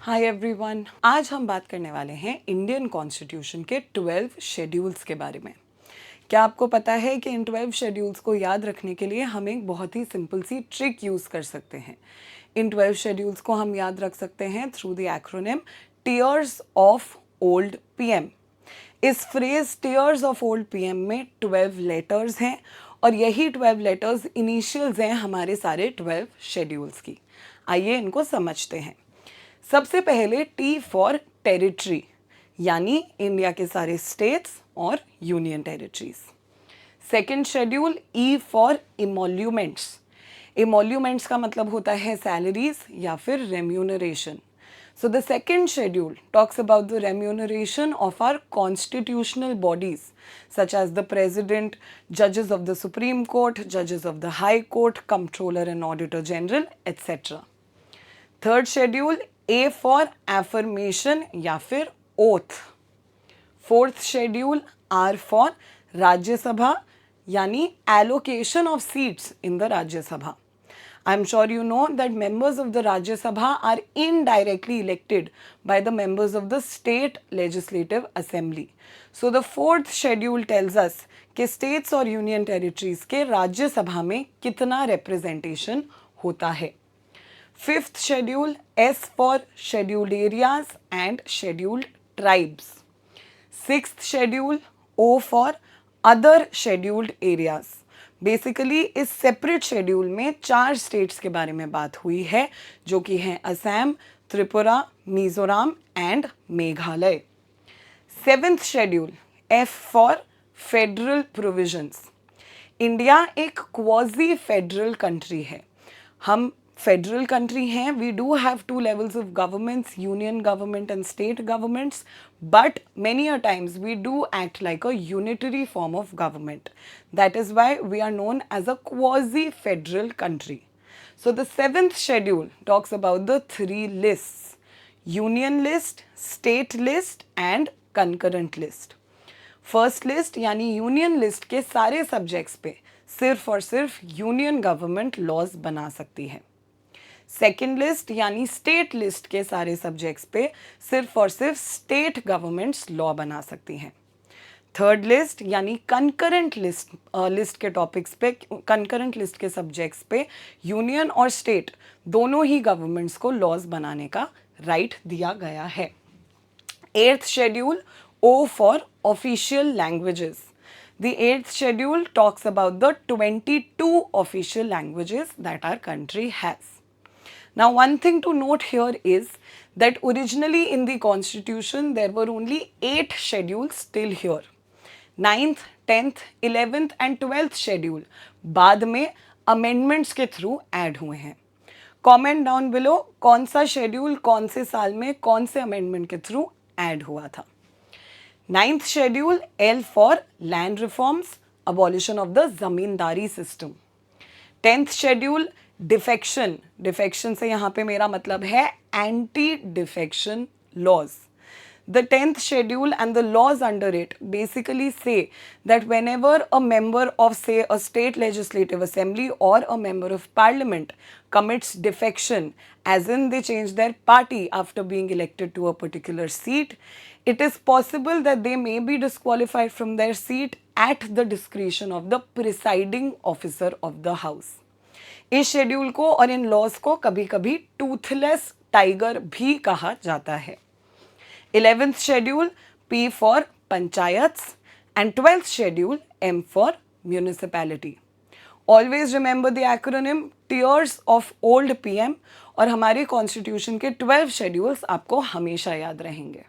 Hi everyone, आज हम बात करने वाले हैं इंडियन कॉन्स्टिट्यूशन के 12 शेड्यूल्स के बारे में। क्या आपको पता है कि इन 12 शेड्यूल्स को याद रखने के लिए हम एक बहुत ही सिंपल सी ट्रिक यूज़ कर सकते हैं। इन 12 शेड्यूल्स को हम याद रख सकते हैं through the acronym tears of old PM. इस phrase tears of old PM में 12 लेटर्स हैं और यही 12 लेटर्स इनिशियल्स हैं हमारे सारे 12 शेड्यूल्स की। आइए इनको समझते हैं। सबसे पहले टी फॉर टेरिटरी, यानी इंडिया के सारे स्टेट्स और union territories. Second schedule E for emoluments. Emoluments का मतलब होता है सैलरीज या फिर remuneration. So the second schedule talks about the remuneration of our constitutional bodies such as the president, जजेस ऑफ द सुप्रीम कोर्ट, जजेस of the high court, controller and auditor general etcetera. Third schedule A for affirmation या फिर oath. Fourth schedule are for Rajya Sabha, यानी allocation of seats in the Rajya Sabha. I am sure you know that members of the Rajya Sabha are indirectly elected by the members of the state legislative assembly. So the fourth schedule tells us कि states और union territories के राज्य सभा में कितना representation होता है। Fifth schedule S for scheduled areas and scheduled tribes. Sixth schedule O for other scheduled areas. Basically इस सेपरेट शेड्यूल में 4 स्टेट्स के बारे में बात हुई है जो कि हैं Assam, Tripura, Mizoram and Meghalaya. Seventh schedule F for federal provisions. India एक क्वाजी फेडरल कंट्री है। हम फेडरल कंट्री हैं, we do have 2 levels of governments, union government and state governments, but many a times we do act like a unitary form of government. That is why we are known as a quasi-federal country. So the 7th schedule talks about the 3 lists: union list, state list and concurrent list. First list यानी union list के सारे subjects पे सिर्फ और सिर्फ union government laws बना सकती है। सेकेंड लिस्ट यानी स्टेट लिस्ट के सारे सब्जेक्ट्स पे सिर्फ और सिर्फ स्टेट गवर्नमेंट्स लॉ बना सकती हैं। थर्ड लिस्ट यानी कंकरेंट लिस्ट के टॉपिक्स पे, कंकरेंट लिस्ट के सब्जेक्ट्स पे यूनियन और स्टेट दोनों ही गवर्नमेंट्स को लॉज बनाने का राइट दिया गया है। Eighth schedule O for official languages. The 8th schedule talks about the 22 official languages that our country has. Now, one thing to note here is that originally in the constitution there were only 8 schedules still here. 9th, 10th, 11th and 12th schedule बाद में amendments के through add हुए हैं। Comment down below कौन सा schedule कौन से साल में कौन से amendment के through add हुआ था। 9th schedule L for land reforms, abolition of the zamindari system. 10th schedule defection. Defection से यहाँ पे मेरा मतलब है anti-defection laws. The 10th schedule and the laws under it basically say that whenever a member of, say, a state legislative assembly or a member of parliament commits defection, as in they change their party after being elected to a particular seat, it is possible that they may be disqualified from their seat at the discretion of the presiding officer of the house. इस schedule को और in laws को कभी कभी Toothless tiger भी कहा जाता है। 11th schedule P for panchayats and 12th schedule M for municipality. Always remember the acronym Tiers of Old PM और हमारे कॉन्स्टिट्यूशन के 12 शेड्यूल्स आपको हमेशा याद रहेंगे।